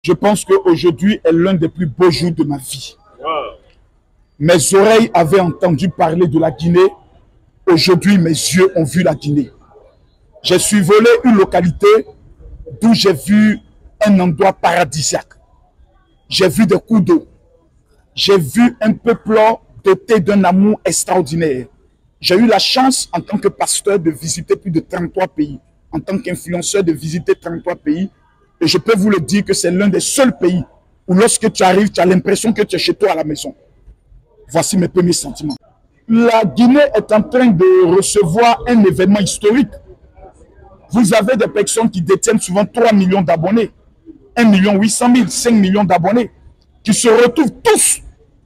Je pense qu'aujourd'hui est l'un des plus beaux jours de ma vie. Mes oreilles avaient entendu parler de la Guinée. Aujourd'hui, mes yeux ont vu la Guinée. J'ai survolé une localité d'où j'ai vu un endroit paradisiaque. J'ai vu des cours d'eau. J'ai vu un peuple doté d'un amour extraordinaire. J'ai eu la chance, en tant que pasteur, de visiter plus de 33 pays. En tant qu'influenceur, de visiter 33 pays. Et je peux vous le dire que c'est l'un des seuls pays où lorsque tu arrives, tu as l'impression que tu es chez toi à la maison. Voici mes premiers sentiments. La Guinée est en train de recevoir un événement historique. Vous avez des personnes qui détiennent souvent 3 millions d'abonnés, 1 800 000, 5 millions d'abonnés, qui se retrouvent tous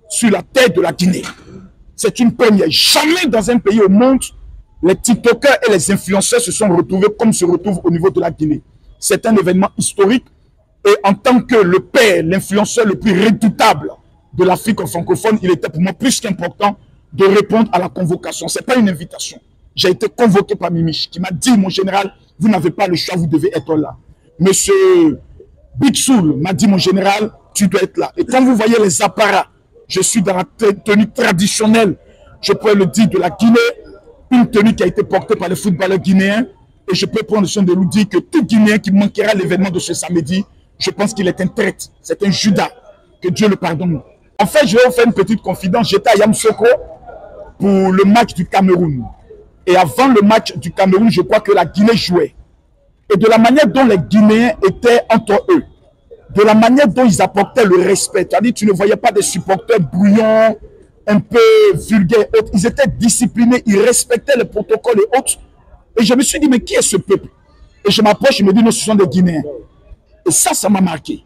sur la tête de la Guinée. C'est une première. Jamais dans un pays au monde, les TikTokers et les influenceurs se sont retrouvés comme se retrouvent au niveau de la Guinée. C'est un événement historique. Et en tant que le père, l'influenceur le plus redoutable de l'Afrique francophone, il était pour moi plus qu'important de répondre à la convocation. Ce n'est pas une invitation. J'ai été convoqué par Mimich qui m'a dit, mon général, vous n'avez pas le choix, vous devez être là. Monsieur Big Soul m'a dit, mon général, tu dois être là. Et quand vous voyez les apparats, je suis dans la tenue traditionnelle, je pourrais le dire, de la Guinée, une tenue qui a été portée par les footballeurs guinéens. Et je peux prendre le soin de vous dire que tout Guinéen qui manquera à l'événement de ce samedi, je pense qu'il est un traître, c'est un Judas, que Dieu le pardonne. En fait, je vais vous faire une petite confidence. J'étais à Yamoussoukro pour le match du Cameroun. Et avant le match du Cameroun, je crois que la Guinée jouait. Et de la manière dont les Guinéens étaient entre eux, de la manière dont ils apportaient le respect, c'est-à-dire tu ne voyais pas des supporters brouillons, un peu vulgaires, autres. Ils étaient disciplinés, ils respectaient les protocoles et autres. Et je me suis dit, mais qui est ce peuple? Et je m'approche, je me dis, non, ce sont des Guinéens. Et ça m'a marqué.